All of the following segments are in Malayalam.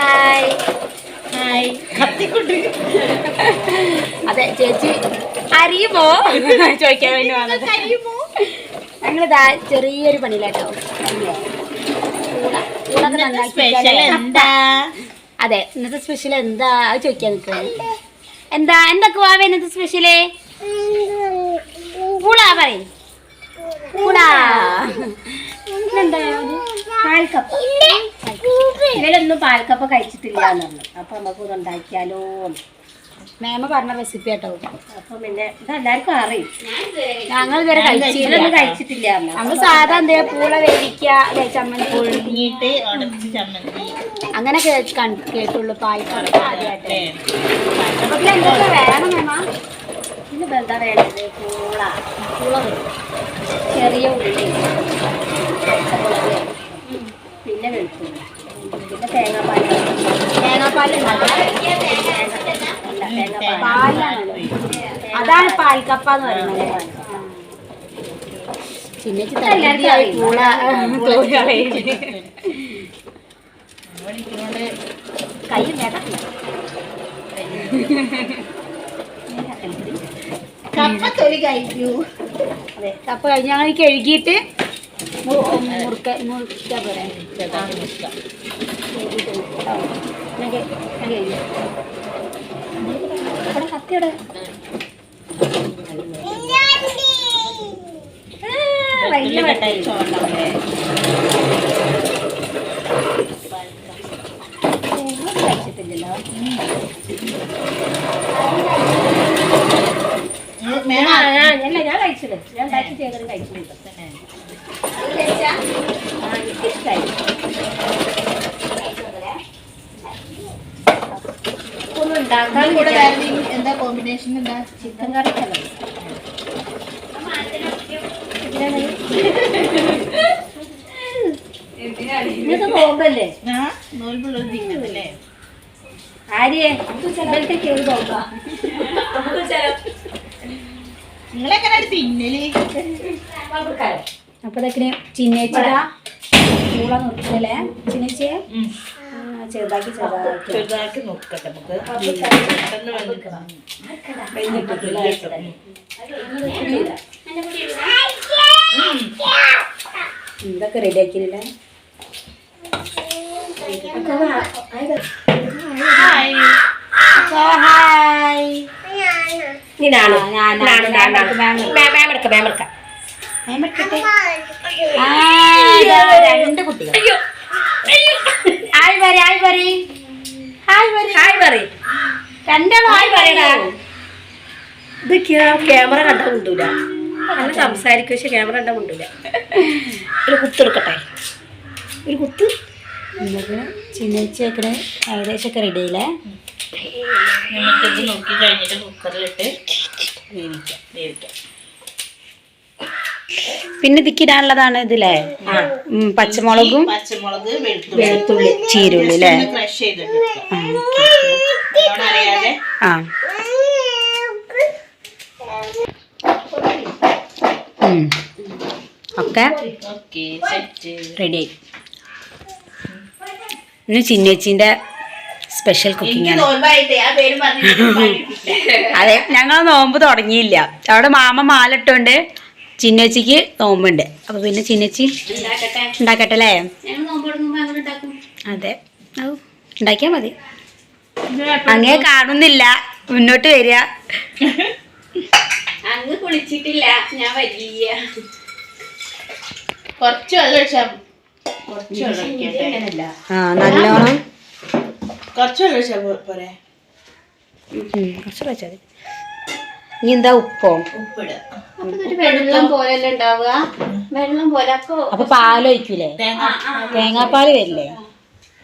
Hi hi കത്തിക്കുട്ടി. അതെ ചേച്ചി അറിയുമോ ചോദിക്കാൻ വേണ്ടി വന്നത്. ഞങ്ങളിതാ ചെറിയൊരു പണിയിലാട്ടോ. സ്പെഷ്യൽ എന്താ? അതെ ഇന്നത്തെ സ്പെഷ്യൽ എന്താ അത് ചോദിക്കാൻ നിൽക്കുന്നത്. എന്താ എന്തൊക്കെ വാവ ഇന്നത്തെ സ്പെഷ്യല്? പൂളാ പറയും. പൂളാ എന്താ പാൽക്കപ്പ. ഇവരൊന്നും പാൽക്കപ്പ കഴിച്ചിട്ടില്ല എന്ന് പറഞ്ഞു. അപ്പൊ നമുക്ക് ഇത് ഉണ്ടാക്കിയാലോ? മേമ പറഞ്ഞ റെസിപ്പി കേട്ടോ. അപ്പൊ പിന്നെ ഇതെല്ലാവർക്കും അറിയും. ഞങ്ങൾ ഇതുവരെ കഴിച്ചിട്ടില്ല. ഞങ്ങൾ സാധാ എന്താ പൂള വേവിക്കുക, ചമ്മന്തി പുഴുങ്ങിയിട്ട് ഉടച്ച് ചമ്മന്തി അങ്ങനെ കേട്ടുള്ളൂ. പാൽക്കപ്പ ആദ്യമായിട്ട്. അപ്പൊ എന്തൊക്കെ വേണം മേമ? പിന്നെ എന്താ വേണ്ടത്? പൂള ചെറിയ ഉള്ളി, പച്ചമുളക്, പിന്നെ വെളുത്തുള്ളി, പിന്നെ തേങ്ങാപ്പാൽ അതാണ് പാൽക്കപ്പ എന്ന് പറയുന്നത്. ചിന്നച്ചി പൂള കൈ കപ്പത്തൊലി കഴിക്കൂ. അതെ കപ്പ കഴിഞ്ഞ് ഞങ്ങൾ കഴുകിയിട്ട് മുറിക്കാൻ പോരാ. കത്തിയുടെ കഴിച്ചിട്ടില്ലല്ലോ. ഞാൻ കഴിച്ചില്ല. ഞാൻ കഴിച്ചിട്ടുണ്ട്. ഒന്നും ഉണ്ടാക്കാൻ കൂടെ എന്താ കോമ്പിനേഷൻ? എന്താ? ചിക്കൻ കറിക്കല്ലോ. ഇന്നത്തെ നോമ്പല്ലേ? നോൽപ്പുള്ളത് തിന്നതല്ലേ? ആര്യെ ഇവലത്തേക്ക് ഒരു നോക്കാം. നിങ്ങളെങ്ങനെ തിന്നല്? അപ്പതൊക്കെ ചിന്നേച്ചിടാ പൂള നിർത്തല്ലേ? ചിന്നേച്ചിയെ ചെറുതാക്കി നോക്കട്ടെ നമുക്ക്. ഇതൊക്കെ റെഡി ആക്കിയില്ല. രണ്ട് കുട്ടികൾ രണ്ടാളും ആയി പറയടാ. ഇത് ക്യാമറ കണ്ടാൽ കൊണ്ടൂല. നല്ല സംസാരിക്കും, പക്ഷെ ക്യാമറ കണ്ടാൽ കൊണ്ടൂല. ഒരു കുത്തെടുക്കട്ടെ. ഒരു കുത്ത് ചിന്നച്ചേക്കണേ ഏകദേശമൊക്കെ റെഡിയായില്ലേ? നമുക്കിത് നോക്കി കഴിഞ്ഞിട്ട് കുക്കറിലിട്ട് വേവിക്കാം. പിന്നെ ഇതിക്കിടാനുള്ളതാണ് ഇതില്ലേ? പച്ചമുളക്, വെളുത്തുള്ളി, ചീരുള്ളി അല്ലേ? ക്രഷ് ചെയ്തിട്ട് ഒക്കെ റെഡിയായി. ഇന്ന് ചിന്നേച്ചിന്റെ സ്പെഷ്യൽ കുക്കിംഗ് ആണ്. അതെ ഞങ്ങൾ നോമ്പ് തുടങ്ങിയില്ല. അവിടെ മാമ മാലിട്ടോണ്ട് ചിന്നേച്ചിക്ക് നോമ്പുണ്ട്. അപ്പൊ പിന്നെ ചിന്നേച്ചി ഉണ്ടാക്കട്ടെ അല്ലേ? അതെ ഉണ്ടാക്കിയാ മതി. അങ്ങേ കാണുന്നില്ല, മുന്നോട്ട് വരിക. അങ്ങ് കുളിച്ചിട്ടില്ല, ഞാൻ വലിയ കുറച്ച് വെള്ളം നല്ലോണം കുറച്ച് വെള്ളം ഒഴിച്ചാ പോരെ? കുറച്ച് വെച്ചാൽ മതി. ഇനി എന്താ ഉപ്പോ? വെള്ളം പോലെയല്ലേ ഉണ്ടാവുക? വെള്ളം പോലെ. അപ്പൊ പാലൊഴിക്കൂലേ? തേങ്ങാപ്പാല് വരില്ലേ?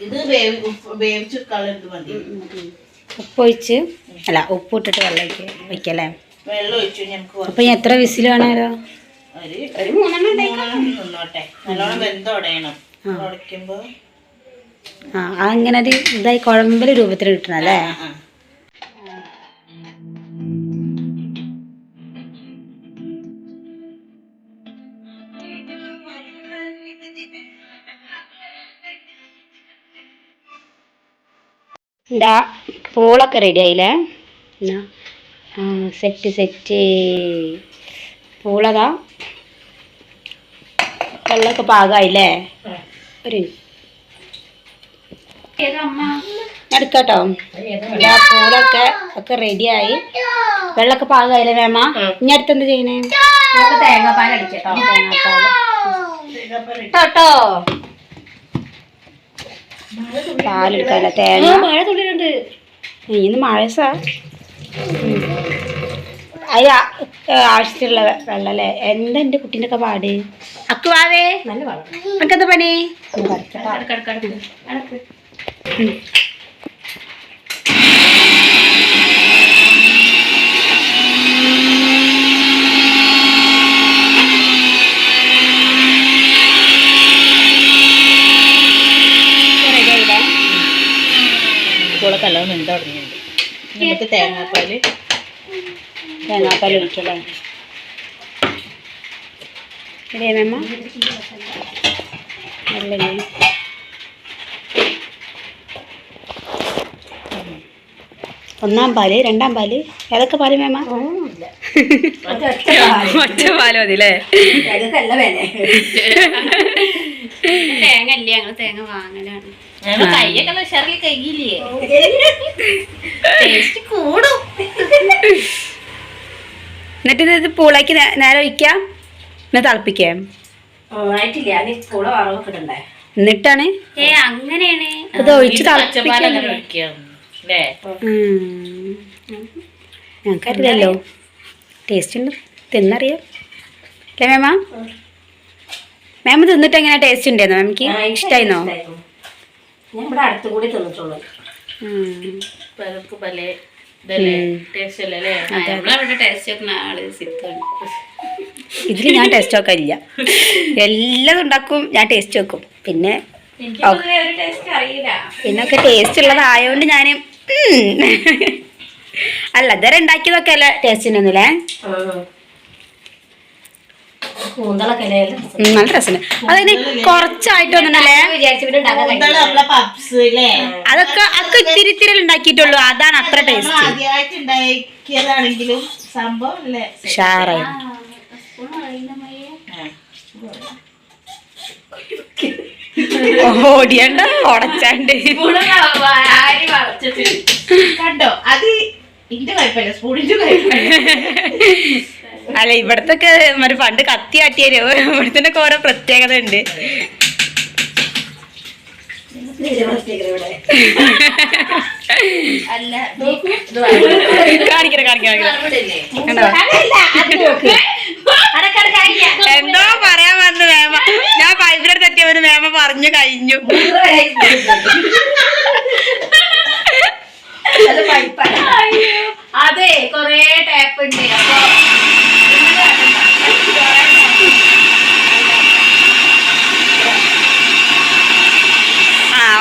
ഇത് വേവിച്ച് കളയത് മതി. ഉപ്പൊഴിച്ച് അല്ല ഉപ്പിട്ടിട്ട് വെള്ളം വയ്ക്കല്ലേ? വെള്ളം ഒഴിച്ചു നമുക്ക്. അപ്പൊ ഇനി എത്ര വിസിൽ വേണമല്ലോ? ഒരു 3 നിന്നോട്ടെ. നല്ലോണം വെന്തോടയണം. ഉടയ്ക്കുമ്പോ അങ്ങനെ ഒരു ഇതായി കുഴമ്പല് രൂപത്തിൽ കിട്ടണം അല്ലേ? എന്താ പൂളൊക്കെ റെഡി ആയില്ലേ? എന്നാ സെറ്റ് പൂളതാ വെള്ളമൊക്കെ പാകമായില്ലേ? ഒരു എടുക്കാട്ടോ. എന്താ പൂളൊക്കെ റെഡിയായി, വെള്ളമൊക്കെ പാകമായില്ലേ മേമ? ഇനി അടുത്തെന്ത് ചെയ്യണേ? തേങ്ങാപ്പാൽ അടിക്കട്ടോ. കേട്ടോ പാലെടുക്കാല്ല തേങ്ങ. മഴ തുള്ളിയുണ്ട് ഇന്ന് മഴ സാ. അതിന് ആവശ്യത്തിലുള്ള വെള്ളം അല്ലേ? എന്താ എൻ്റെ കുട്ടീൻ്റെ ഒക്കെ പാട്? അക്കുവാവേ എനിക്കെന്താ പണി? പൂളക്കെല്ലാം വെന്ത് തുടങ്ങിയുണ്ട്. നമുക്ക് തേങ്ങാപ്പാൽ ഒഴിക്കല്ലേ? ശരിയാ മേമ്മ? നല്ലേ. ഒന്നാം പാല്, രണ്ടാം പാല്, ഏതൊക്കെ പാല് മേമ്മ? ഒറ്റ പാല് മതി അല്ലേ? തേങ്ങ ഇല്ലേ, ഞങ്ങൾ തേങ്ങ വാങ്ങലാണ്. കയ്യൊക്കെ ഉഷാറിൽ കയ്യില്ലേ ടേസ്റ്റ് കൂടും. എന്നിട്ട് ഇത് പൂളാക്കി നേരെ ഒഴിക്കാം, എന്നിട്ട് തിളപ്പിക്കാം. എന്നിട്ടാണ് അങ്ങനെയാണ് ഇത് ഒഴിച്ച് തിളപ്പിക്കാം. ഞങ്ങൾക്കറിയില്ലല്ലോ, ടേസ്റ്റ് ഉണ്ട്, തിന്നറിയാം അല്ലേ മേമ? മാം തിന്നിട്ട് എങ്ങനെ ടേസ്റ്റ് ഉണ്ടായിരുന്നോ? മാമിക്ക് ഇഷ്ടായിരുന്നോ? ഇതില് ഞാൻ ടേസ്റ്റ് നോക്കാനില്ല, എല്ലാം ഉണ്ടാക്കും ഞാൻ, ടേസ്റ്റ് വെക്കും. പിന്നെ പിന്നൊക്കെ ടേസ്റ്റ് ഉള്ളതായോണ്ട് ഞാന് അല്ല ഇതുവരെ ഉണ്ടാക്കിയതൊക്കെ അല്ല ടേസ്റ്റ് ഉണ്ടെന്നില്ലേ? നല്ല രസമുണ്ട്. അതിന് കുറച്ചായിട്ടൊന്നുണ്ടല്ലേ, അതൊക്കെ ഇത്തിരി ഇത്തിരി ഉണ്ടാക്കിയിട്ടുള്ളൂ, അതാണ് അത്ര ടേസ്റ്റ്. ഉഷാറായി. ഓടിയണ്ട ഉടച്ചാണ്ട് കണ്ടോ? അത് ഇന്റെ കുഴപ്പമില്ല, സ്പൂണിന്റെ കുഴപ്പമില്ല. അല്ല ഇവിടത്തൊക്കെ മറ്റേ പണ്ട് കത്തി കാട്ടിയാലോ, ഇവിടത്തെ ഓരോ പ്രത്യേകത ഉണ്ട്. എന്തോ പറയാൻ വന്നു മേമ, ഞാൻ പൈപ്പിലോട്ട് തെറ്റിയവന് മേമ പറഞ്ഞു കഴിഞ്ഞു. അതെ കൊറേ ടാപ്പ് ഉണ്ട്.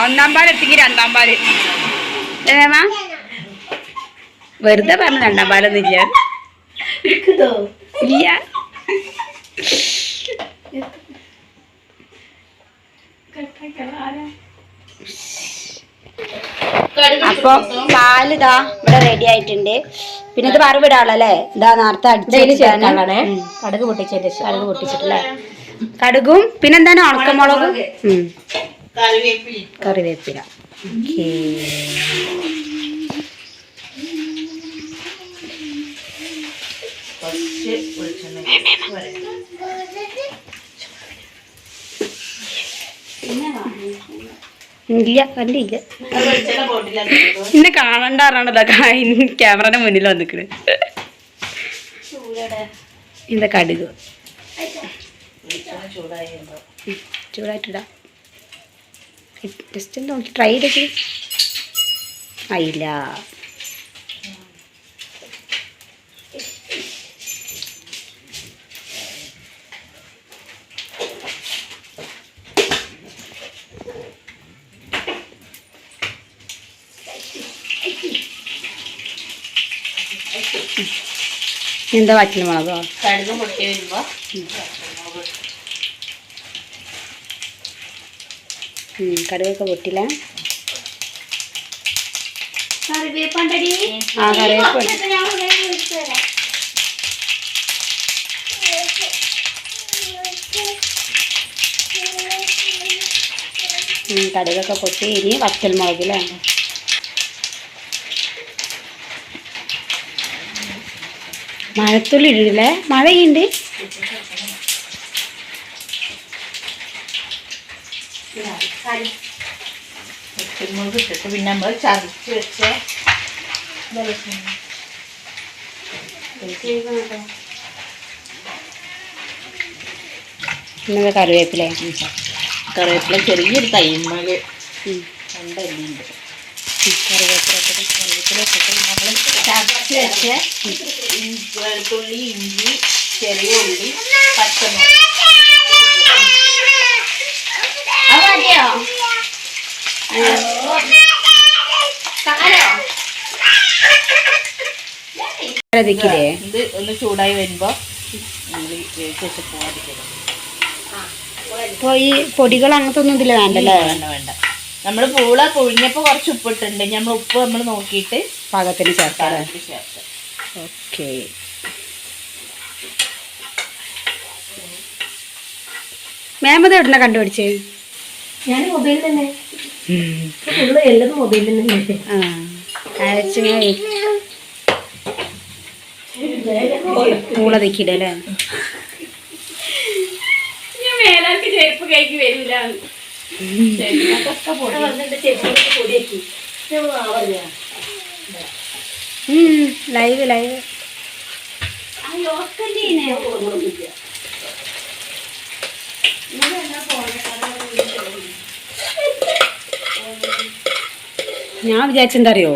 ഒന്നാം പാൽ എത്തിക്ക് രണ്ടാം പാല് മേമ, വെറുതെ പറഞ്ഞു രണ്ടാം പാലൊന്നും ഇല്ല. ഇല്ല അപ്പൊ പാലിതാ ഇവിടെ റെഡി ആയിട്ടുണ്ട്. പിന്നെ ഇത് വറവിടാളല്ലേ, ഇതാ നേരത്തെ അടിച്ചാണ് കടുക് പൊട്ടിച്ചിട്ടല്ലേ, കടുകും പിന്നെന്താണ് ഉണക്കമുളകും കറിവേപ്പില. ഇല്ല കണ്ടില്ല, എന്നെ കാണണ്ടാറാണല്ലോ ക്യാമറയുടെ മുന്നിൽ വന്നിക്കണ്. എന്താ കടുക് ചൂടായിട്ടിടാ, ജസ്റ്റ് നോക്കി ട്രൈ ചെയ്ത്. ആയില്ല, എന്താ വറ്റൽ മുളകോ? കടുക് പൊട്ടി വരുമ്പോ കടുകൊക്കെ പൊട്ടില്ല. കറിവേപ്പണ്ടടി ആ കറിവേപ്പ് കടുകൊക്കെ പൊട്ടി ഇനി വറ്റൽമുളകിലാണ് മഴത്തുള്ളി ഇടില്ലേ മഴയുണ്ട് ഇട്ടിട്ട് പിന്നെ നമ്മൾ ചതച്ച് വെച്ച പിന്നെ കറിവേപ്പില കറിവേപ്പില ചെറിയൊരു തൈമല് രണ്ടല്ലുണ്ട് കറിവേപ്പില നമ്മൾ ചതച്ച് വെച്ച വെളുത്തുള്ളി ഇഞ്ചി ചെറിയ ഉള്ളി പച്ചമുളക് മതിയോ ഇത് ഒന്ന് ചൂടായി വരുമ്പോ നമ്മൾ പോവാതിരിക്കണം. അപ്പോൾ ഈ പൊടികൾ അങ്ങനത്തെ ഒന്നും ഇതിൽ വേണ്ടല്ലേ? വേണ്ട. നമ്മൾ പൂള പുഴിഞ്ഞപ്പോൾ കുറച്ച് ഉപ്പിട്ടുണ്ട്. നമ്മൾ ഉപ്പ് നമ്മൾ നോക്കിയിട്ട് പാകത്തിന് ചേർക്കാം. ചേർക്കാം. ഓക്കെ. മാമത് എവിടുന്ന കണ്ടുപിടിച്ചേ? ഞാൻ മൊബൈലിൽ തന്നെ എല്ലാം മൊബൈലിൽ തന്നെ. പൂള തിക്കിടല്ലേ? മേലാർക്ക് ചെരുപ്പ് കൈക്ക് വരില്ല. ലൈവ് ഞാൻ വിചാരിച്ചെന്താ അറിയോ,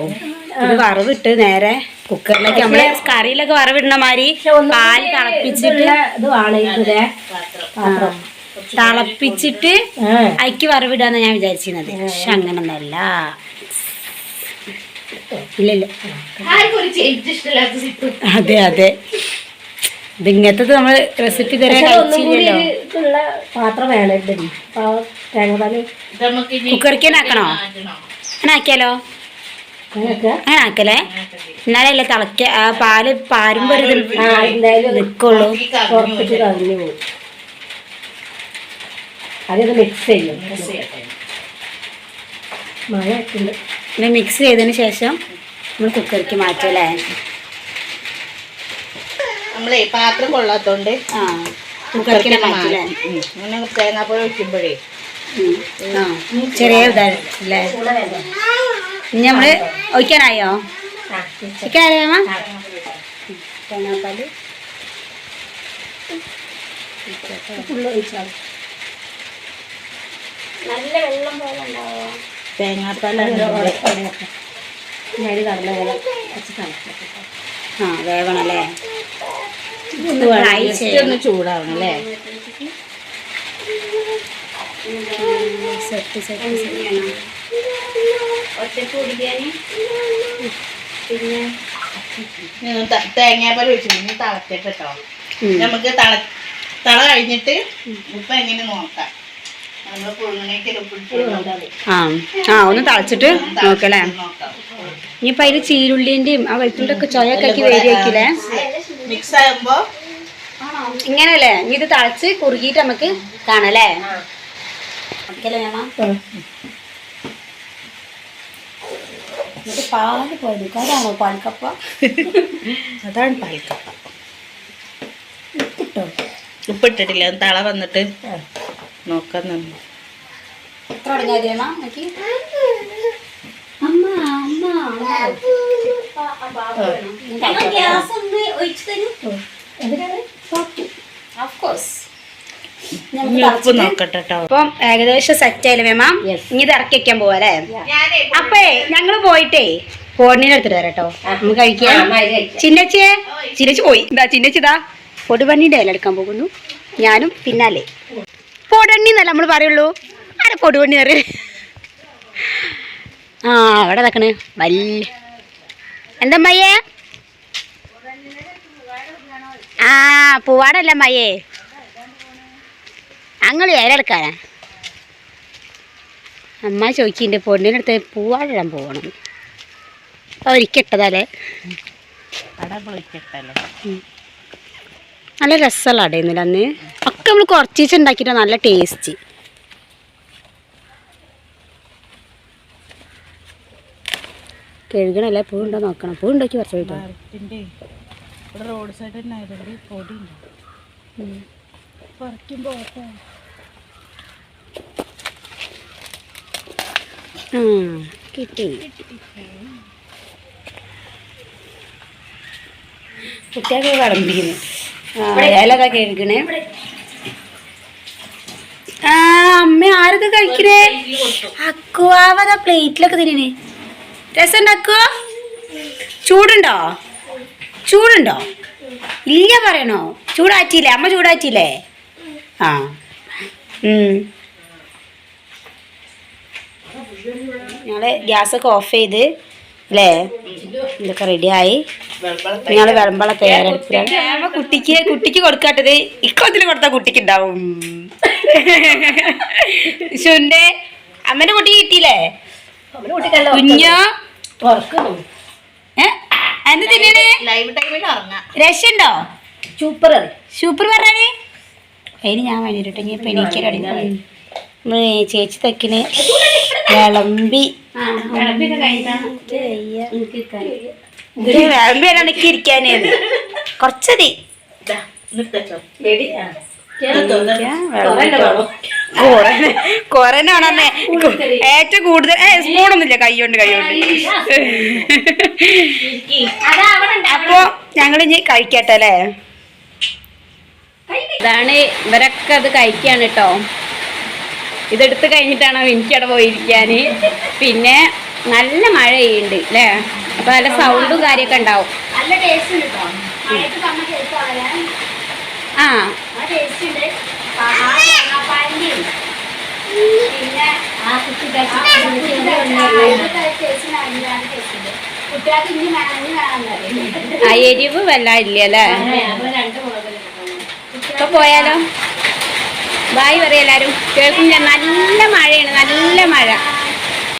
ഇത് വറവിട്ട് നേരെ കുക്കറിലേക്ക് നമ്മള് കറിയിലൊക്കെ വറവിടുന്ന മാതിരി പാല് തിളപ്പിച്ചിട്ട് അയക്ക് വറവിടാന്ന് ഞാൻ വിചാരിച്ചിരുന്നത്. പക്ഷെ അങ്ങനൊന്നല്ല. ഇല്ലല്ലോ, അതെ ഇത് ഇങ്ങനത്തെ നമ്മള് റെസിപ്പി തരാൻ കഴിച്ചില്ലല്ലോ. പാത്രം വേണം. തേങ്ങാപ്പാല് കുക്കറിക്ക് തന്നെ ആക്കണോ? അങ്ങനെ ആക്കിയാലോ? അങ്ങനെ ആക്കല്ലേ? എന്നാലല്ലേ തിളക്ക ആ പാല് പാരുമ്പോ നിക്കുള്ളൂ. പുറത്തേക്ക് കളഞ്ഞു പോകും. അതൊക്കെ മിക്സ് ചെയ്യും. മഴ പിന്നെ മിക്സ് ചെയ്തതിന് ശേഷം നമ്മൾ കുക്കറിക്ക് മാറ്റല്ലേ? നമ്മളെ പാത്രം കൊള്ളാത്തോണ്ട് കുക്കറിക്ക് മാറ്റല്ലേ? അങ്ങനെ തേങ്ങാപ്പാൽ ഒഴിക്കുമ്പോഴേ ചെറിയ ഇതല്ലേ? ഇനി നമ്മള് ഒഴിക്കാനായോ? ഒഴിക്കാനായോ മാമ? തേങ്ങാപ്പാല് നല്ല വെള്ളം പോലെ ഉണ്ടാവോ? തേങ്ങാപ്പാലാണ് വേവണല്ലേ? ഒന്ന് ചൂടാവണം അല്ലേ? ഒറ്റക്ക് കുടിക്കാന് പിന്നെ തേങ്ങാപ്പാൽ ഒഴിച്ചിട്ട് തിളച്ചിട്ട് കേട്ടോ. നമുക്ക് തള കഴിഞ്ഞിട്ട് ഉപ്പ് എങ്ങനെ നോക്കാം. ഒന്ന് തളച്ചിട്ട് നോക്കല്ലേ? ഇനിയിപ്പോ അതിന് ചീരുള്ളിന്റെയും ആ വെളുത്തുള്ളിന്റെ ഒക്കെ ചൊയൊക്കെ ആക്കി വരികയില്ലേ? മിക്സ് ആകുമ്പോ ഇങ്ങനല്ലേ? ഇനി ഇത് തളച്ച് കുറുകിയിട്ട് നമുക്ക് കാണല്ലേ? പാല് പോയത് അതാണോ പാൽക്കപ്പ? അതാണ് പാൽക്കപ്പ. ഉപ്പിട്ടിട്ടില്ല, തള വന്നിട്ട് നോക്കാൻ തന്നെ. എത്ര തുടങ്ങിയാ നോക്കി ഉപ്പ് നോക്കട്ടെ കേട്ടോ. അപ്പം ഏകദേശം സെറ്റ് ആയില്ലേ മേമ? ഇനി ഇത് ഇറക്കി വെക്കാൻ പോവാല്ലേ? അപ്പേ ഞങ്ങള് പോയിട്ടേ പൊടിനെ എടുത്തിട്ട് തരാം കേട്ടോ. നമുക്ക് കഴിക്കാം. ചിന്നച്ചി പോയി. ഇതാ ചിന്നച്ചിതാ പൊടിപണ്ണിന്റെ ഇല എടുക്കാൻ പോകുന്നു. ഞാനും പിന്നാലെ. പൊടണ്ണി എന്നല്ല നമ്മൾ പറയുള്ളൂ. ആരെ പൊടിപണ്ണി അറിയ? അവിടെ നിക്കണ് വല്യ എന്താ മയ്യേ? പൂവാടല്ല മയ്യേ, ഞങ്ങൾ ഇല എടുക്കാനാ. അമ്മ ചോദിക്കുന്നുണ്ട് പൊടിൻ്റെ അടുത്ത് പൂവാടിടാൻ പോകണം. ഒരിക്കട്ടതല്ലേ അടപൊളിക്കട്ടല്ലേ. നല്ല രസമുള്ള അടയുന്നില്ല അന്ന് ഒക്കെ നമ്മൾ കുറച്ച് ഉണ്ടാക്കിയിട്ട് നല്ല ടേസ്റ്റ്. കഴുകണല്ലേ പൂ ഉണ്ടോ നോക്കണം. പൂ ഉണ്ടാക്കി കുറച്ച് പോയിട്ട് ഇവിടെ റോഡ് സൈഡ് തന്നെ ആയതുകൊണ്ട് പൊടി ഉണ്ടാവും. പറിക്കുമ്പോൾ കിട്ടി. കുട്ടിയൊക്കെ വിളമ്പിക്കുന്നു. ഇലതാ കഴുകണേ. അമ്മ ആരത് കഴിക്കണേ? അക്കുവാവതാ പ്ലേറ്റിലൊക്കെ തിരിയണേ. രസമുണ്ടാക്കുക. ചൂടുണ്ടോ? ചൂടുണ്ടോ? ഇല്ല പറയണോ? ചൂടാറ്റിയില്ലേ? അമ്മ ചൂടാറ്റിയില്ലേ? ആ ഞങ്ങൾ ഗ്യാസൊക്കെ ഓഫ് ചെയ്ത് അല്ലേ ഇതൊക്കെ റെഡിയായി. ഞങ്ങൾ വിളമ്പള തയ്യാറെടുപ്പിലാണ്. കുട്ടിക്ക് കൊടുക്കാട്ടത് ഇക്കൊത്തിൽ കൊടുത്താൽ കുട്ടിക്ക് ഉണ്ടാവും. ശുന്റെ അമ്മേന്റെ കുട്ടിക്ക് കിട്ടിയില്ലേ? കുഞ്ഞോ എന്ത് തിന്നണേ? രക്ഷുണ്ടോ? സൂപ്പർ പറഞ്ഞേ. അതിന് ഞാൻ വേണ്ടിട്ട് പെനിക്കടി ചേച്ചി തക്കിന് വിളമ്പി വിളമ്പി എനിക്ക് ഇരിക്കാനേ കുറച്ചതി കൊറേനാണേ ഏറ്റവും കൂടുതൽ സ്പൂണൊന്നുമില്ല. കൈകൊണ്ട് അപ്പൊ ഞങ്ങളിനി കഴിക്കട്ടെ അല്ലേ? ഇതാണ് ഇവരൊക്കെ അത് കഴിക്കാണ് കേട്ടോ. ഇതെടുത്ത് കഴിഞ്ഞിട്ടാണോ എനിക്കവിടെ പോയിരിക്കാൻ. പിന്നെ നല്ല മഴ ചെയ്യുന്നുണ്ട് അല്ലേ? അപ്പൊ നല്ല സൗണ്ടും കാര്യമൊക്കെ ഉണ്ടാവും. നല്ല ടേസ്റ്റ് ഉണ്ട് കേട്ടോ. ആ ടേസ്റ്റ് പിന്നെ കുട്ടികൾക്ക് ഇനി വേണം. ആ എരിവ് വല്ല ഇല്ല അല്ലേ? ഇപ്പൊ പോയാലോ? ബായ് പറയാം എല്ലാരും. കേൾക്കുന്നില്ല. നല്ല മഴയാണ്, നല്ല മഴ.